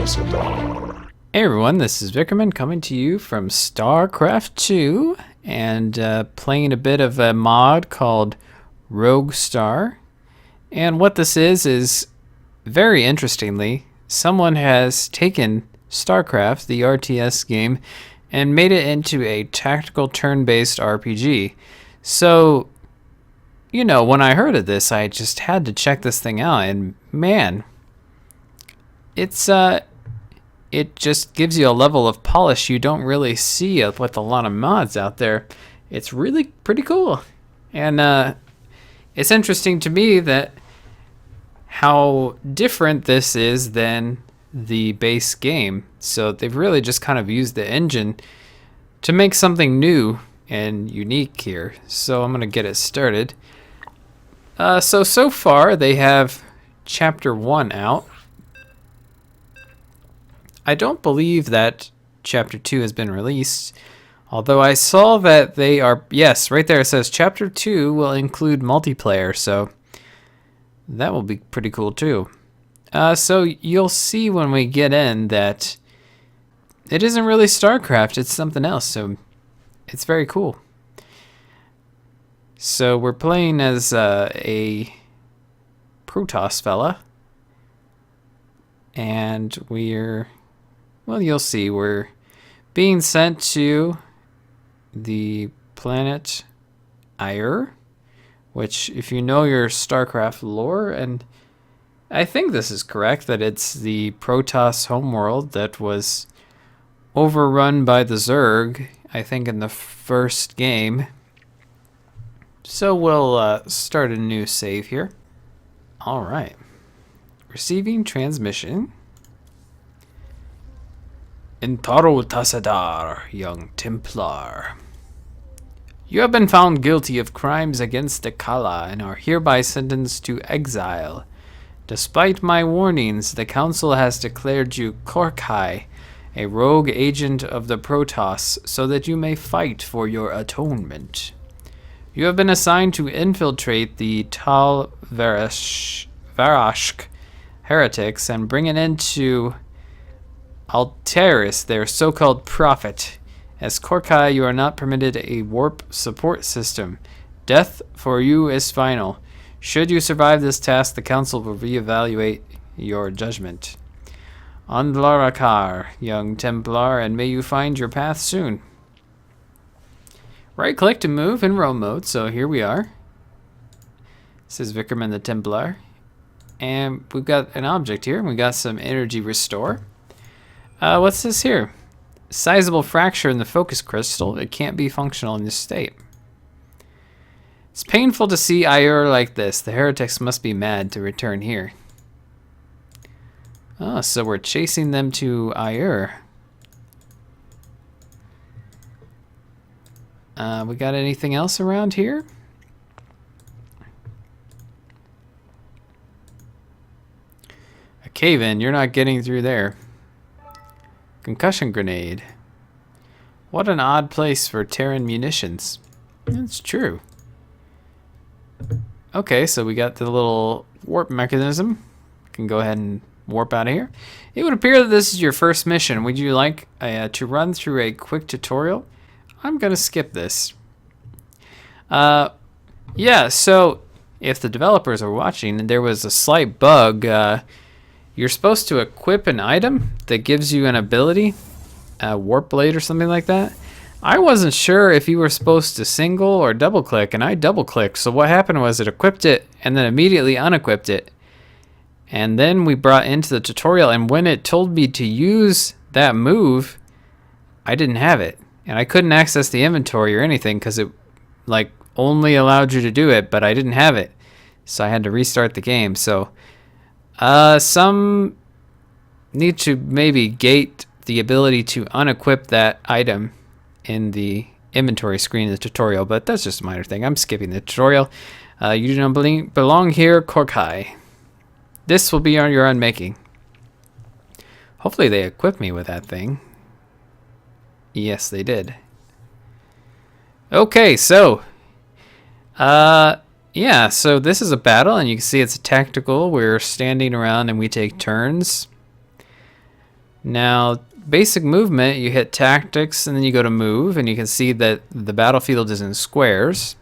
Hey everyone, this is Vickerman coming to you from Starcraft II and playing a bit of a mod called Rogue Star. And what this is very interestingly, someone has taken Starcraft, the RTS game, and made it into a tactical turn-based RPG. So, you know, when I heard of this, I just had to check this thing out, and man, it just gives you a level of polish you don't really see with a lot of mods out there. It's really pretty cool. And it's interesting to me that how different this is than the base game. So they've really just kind of used the engine to make something new and unique here. So I'm going to get it started. So far they have Chapter 1 out. I don't believe that Chapter 2 has been released, although I saw that they are, yes, right there it says Chapter 2 will include multiplayer, so that will be pretty cool too. So you'll see when we get in that it isn't really StarCraft, it's something else, so it's very cool. So we're playing as a Protoss fella, and we're... well, you'll see. We're being sent to the planet Ire, which, if you know your StarCraft lore, and I think this is correct, that it's the Protoss homeworld that was overrun by the Zerg, I think, in the first game. So we'll start a new save here. All right. Receiving transmission. Intaro Tassadar, young Templar. You have been found guilty of crimes against the Kala and are hereby sentenced to exile. Despite my warnings, the Council has declared you Korkai, a rogue agent of the Protoss, so that you may fight for your atonement. You have been assigned to infiltrate the Tal Varashk heretics and bring an end to Alteris, their so-called prophet. As Korkai, you are not permitted a warp support system. Death for you is final. Should you survive this task, the Council will reevaluate your judgment. Andlarakar, young Templar, and may you find your path soon. Right-click to move in roam mode, so here we are. This is Vickerman the Templar. And we've got an object here. We got some energy restore. What's this here? Sizable fracture in the focus crystal. It can't be functional in this state. It's painful to see Ire like this. The heretics must be mad to return here. Oh, so we're chasing them to Ire. We got anything else around here? A cave-in. You're not getting through there. Concussion grenade. What an odd place for Terran munitions. That's true. Okay, so we got the little warp mechanism. Can go ahead and warp out of here. It would appear that this is your first mission. Would you like to run through a quick tutorial? I'm going to skip this. Yeah, so if the developers are watching, there was a slight bug. You're supposed to equip an item that gives you an ability, a warp blade or something like that. I wasn't sure if you were supposed to single or double click, and I double clicked. So what happened was it equipped it and then immediately unequipped it. And then we brought into the tutorial, and when it told me to use that move, I didn't have it. And I couldn't access the inventory or anything because it like only allowed you to do it, but I didn't have it. So I had to restart the game. So some need to maybe gate the ability to unequip that item in the inventory screen in the tutorial, but that's just a minor thing. I'm skipping the tutorial. You do not belong here, Korkai. This will be on your unmaking. Hopefully they equip me with that thing. Yes, they did. Okay, so yeah, so this is a battle, and you can see it's a tactical. We're standing around and we take turns. Now, basic movement, you hit tactics and then you go to move, and you can see that the battlefield is in squares.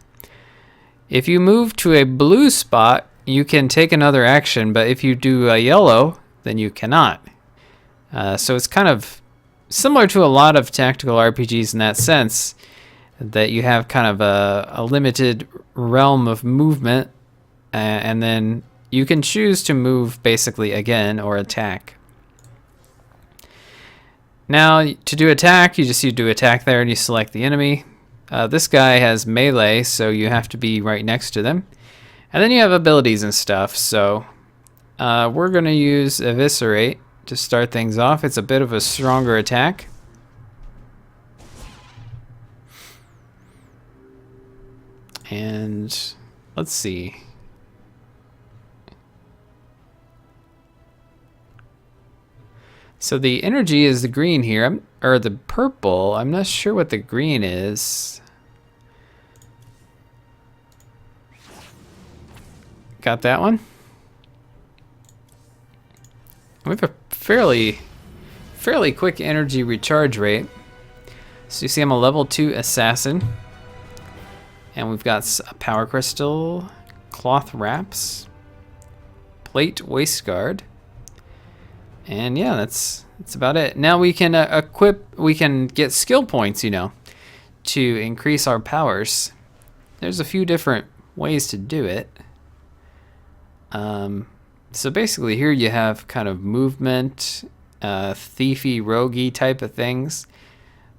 If you move to a blue spot, you can take another action, but if you do a yellow, then you cannot. So it's kind of similar to a lot of tactical RPGs in that sense, that you have kind of a limited realm of movement, and then you can choose to move basically again or attack. Now, to do attack, you do attack there and you select the enemy. This guy has melee, so you have to be right next to them. And then you have abilities and stuff, so we're going to use Eviscerate to start things off. It's a bit of a stronger attack. And let's see. So the energy is the green here, or the purple. I'm not sure what the green is. Got that one. We have a fairly quick energy recharge rate. So you see I'm a level 2 assassin. And we've got a power crystal, cloth wraps, plate waist guard. And yeah, that's about it. Now we can we can get skill points, you know, to increase our powers. There's a few different ways to do it. So basically here you have kind of movement, thiefy, roguey type of things.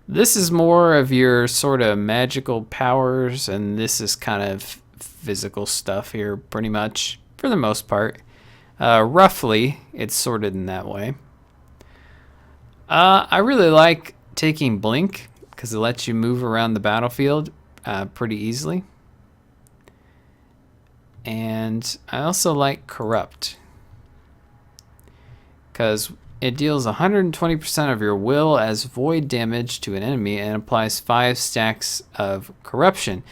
This is more of your sort of magical powers, and this is kind of physical stuff here, pretty much, for the most part. Roughly, it's sorted in that way. I really like taking Blink, because it lets you move around the battlefield pretty easily. And I also like Corrupt, because it deals 120% of your will as void damage to an enemy and applies 5 stacks of corruption.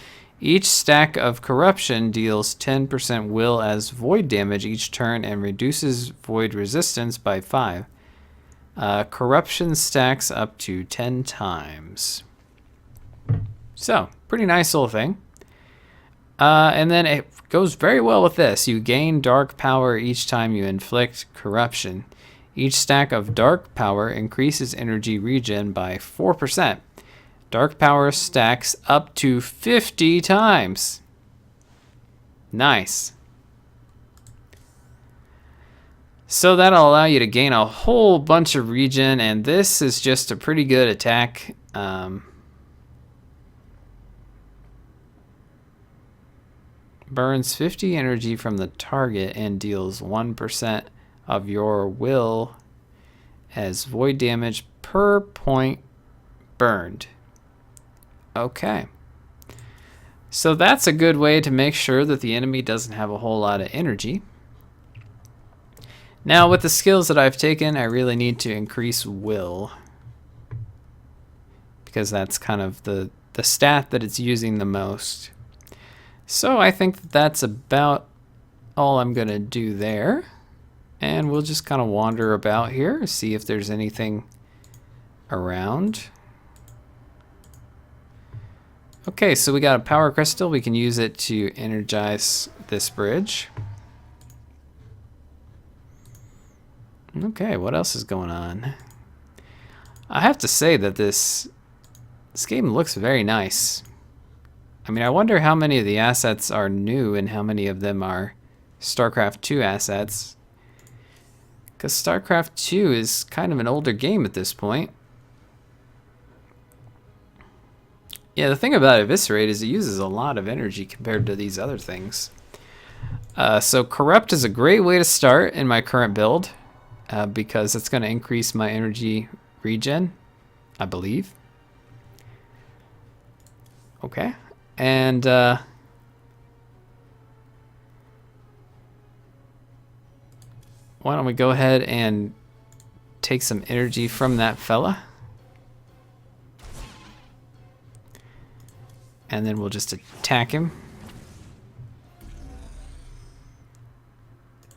Each stack of corruption deals 10% will as void damage each turn and reduces void resistance by 5. Corruption stacks up to 10 times. So, pretty nice little thing. And then it goes very well with this. You gain dark power each time you inflict corruption. Each stack of dark power increases energy regen by 4%. Dark power stacks up to 50 times. Nice. So that'll allow you to gain a whole bunch of regen, and this is just a pretty good attack. Burns 50 energy from the target and deals 1% of your will as void damage per point burned. Okay. So that's a good way to make sure that the enemy doesn't have a whole lot of energy. Now with the skills that I've taken, I really need to increase will, because that's kind of the stat that it's using the most. So I think that's about all I'm going to do there. And we'll just kind of wander about here, see if there's anything around. Okay, so we got a power crystal. We can use it to energize this bridge. Okay, what else is going on? I have to say that this game looks very nice. I mean, I wonder how many of the assets are new and how many of them are Starcraft II assets. Because Starcraft II is kind of an older game at this point. Yeah, the thing about Eviscerate is it uses a lot of energy compared to these other things. So Corrupt is a great way to start in my current build, because it's going to increase my energy regen, I believe. Okay, and why don't we go ahead and take some energy from that fella. And then we'll just attack him.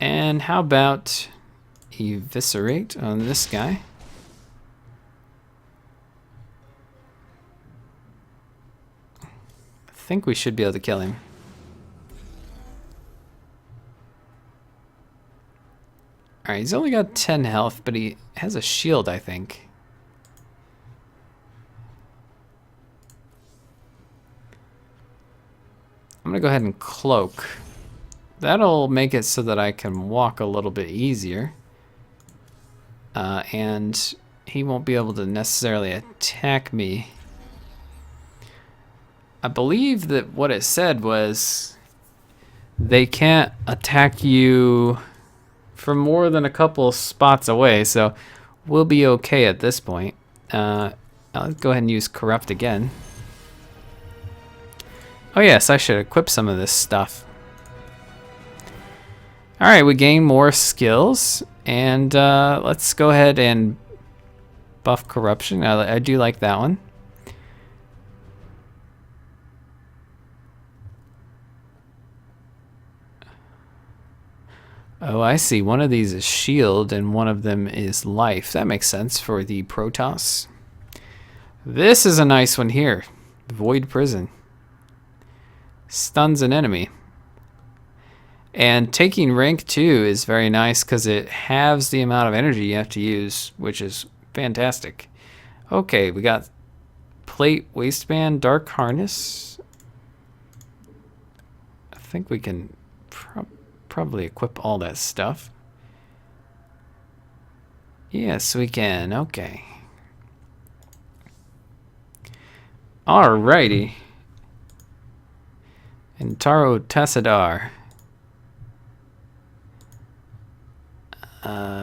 And how about Eviscerate on this guy? think we should be able to kill him. Alright, he's only got 10 health, but he has a shield, I think. I'm gonna go ahead and cloak. That'll make it so that I can walk a little bit easier. And he won't be able to necessarily attack me. I believe that what it said was they can't attack you from more than a couple spots away, so we'll be okay at this point. I'll go ahead and use Corrupt again. Oh yes, I should equip some of this stuff. Alright, we gain more skills, and let's go ahead and buff Corruption. I do like that one. Oh, I see. One of these is shield and one of them is life. That makes sense for the Protoss. This is a nice one here. Void Prison. Stuns an enemy. And taking rank 2 is very nice because it halves the amount of energy you have to use, which is fantastic. Okay, we got Plate, Waistband, Dark Harness. I think we can probably equip all that stuff. Yes, we can. Okay. Alrighty. And Taro Tassadar.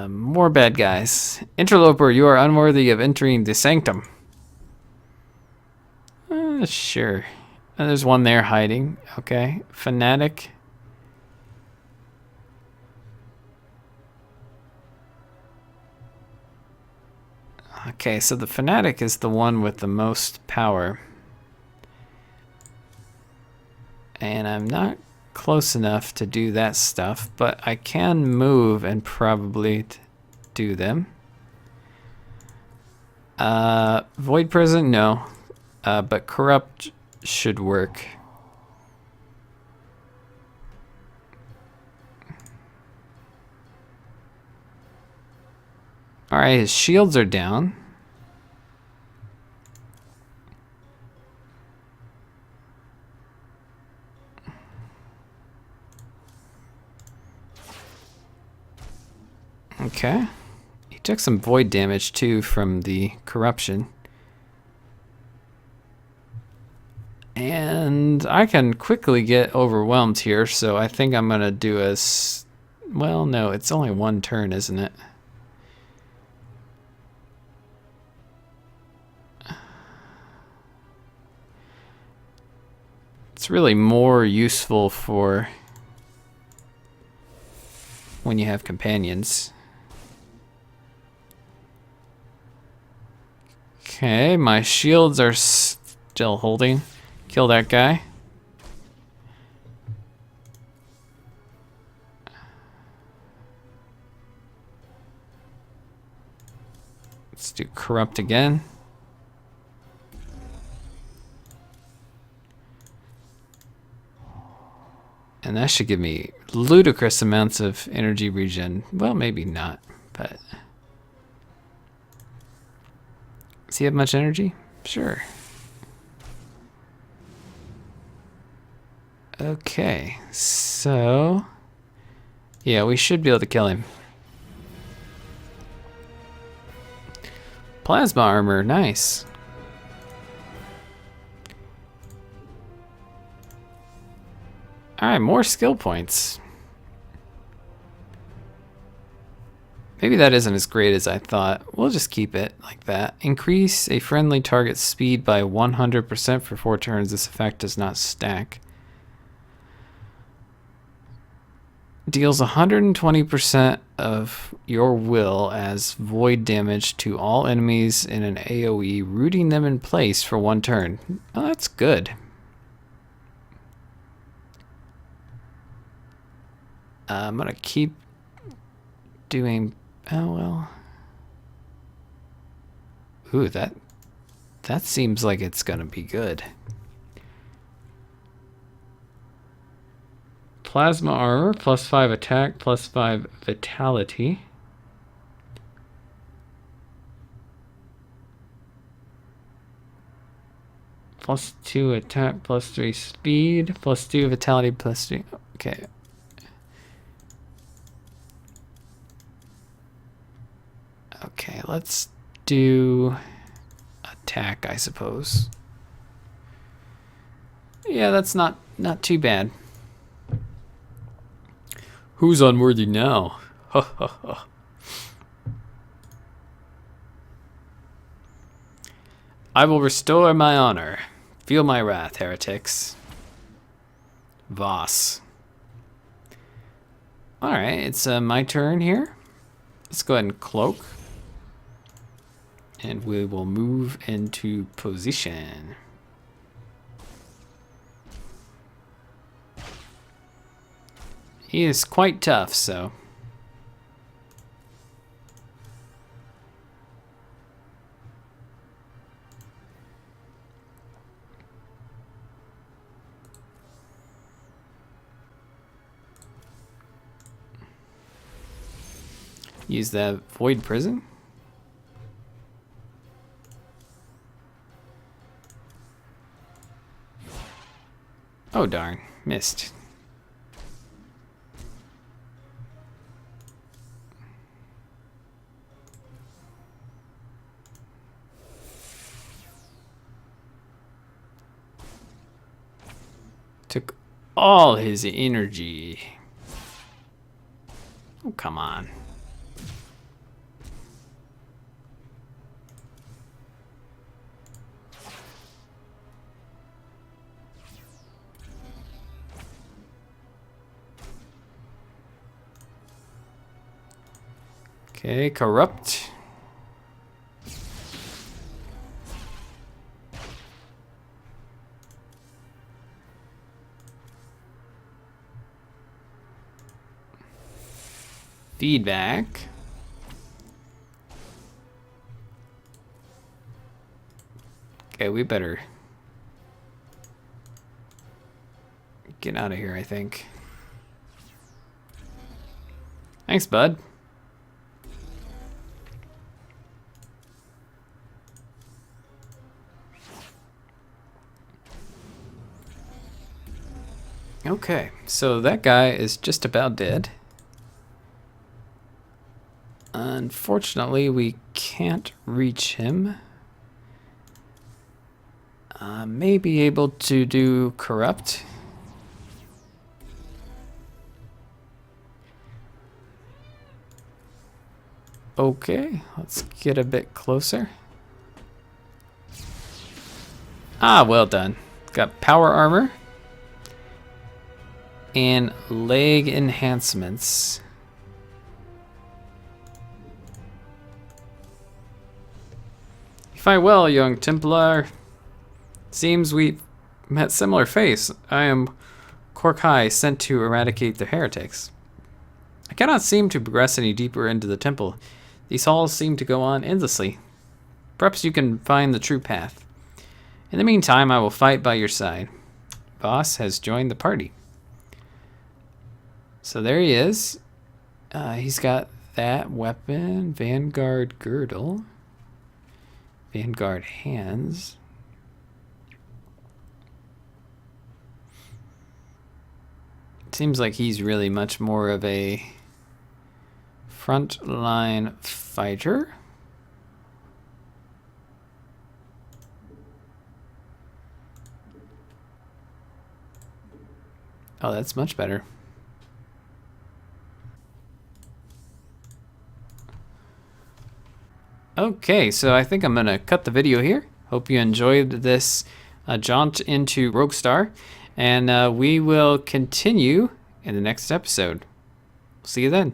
More bad guys. Interloper, you are unworthy of entering the sanctum. Sure. There's one there hiding. Okay. Fanatic. Okay, so the Fanatic is the one with the most power. And I'm not close enough to do that stuff, but I can move and probably do them. Void Prison, no. But Corrupt should work. Alright, his shields are down. Okay. He took some void damage too from the corruption. And I can quickly get overwhelmed here, so I think I'm gonna do a... Well, no, it's only one turn, isn't it? It's really more useful for when you have companions. Okay, my shields are still holding. Kill that guy. Let's do Corrupt again. And that should give me ludicrous amounts of energy regen. Well, maybe not, but... Does he have much energy? Sure. Okay, so... Yeah, we should be able to kill him. Plasma armor, nice. Alright, more skill points. Maybe that isn't as great as I thought. We'll just keep it like that. Increase a friendly target's speed by 100% for 4 turns. This effect does not stack. Deals 120% of your will as void damage to all enemies in an AoE, rooting them in place for 1 turn. Oh, that's good. I'm gonna keep doing... Oh, well... Ooh, that seems like it's gonna be good. plasma armor, +5 attack, +5 vitality. +2 attack, +3 speed, +2 vitality, +3. Okay. Okay, let's do attack, I suppose. Yeah, that's not too bad. Who's unworthy now? Ha ha ha. I will restore my honor. Feel my wrath, heretics. Voss. Alright, it's my turn here. Let's go ahead and cloak. And we will move into position. He is quite tough, so. Use that void prison. Oh darn, missed. Took all his energy. Oh, come on. Okay, corrupt. Feedback. Okay, we better get out of here, I think. Thanks, bud. Okay, so that guy is just about dead. Unfortunately, we can't reach him. May be able to do corrupt. Okay, let's get a bit closer. Ah, well done. Got power armor and leg enhancements. You fight well, young Templar. Seems we met similar fates. I am Korkai, sent to eradicate the heretics. I cannot seem to progress any deeper into the temple. These halls seem to go on endlessly. Perhaps you can find the true path. In the meantime, I will fight by your side. Voss has joined the party. So there he is. He's got that weapon, Vanguard girdle, Vanguard hands. It seems like he's really much more of a frontline fighter. Oh, that's much better. Okay, so I think I'm gonna cut the video here. Hope you enjoyed this jaunt into Roguestar, and we will continue in the next episode. See you then.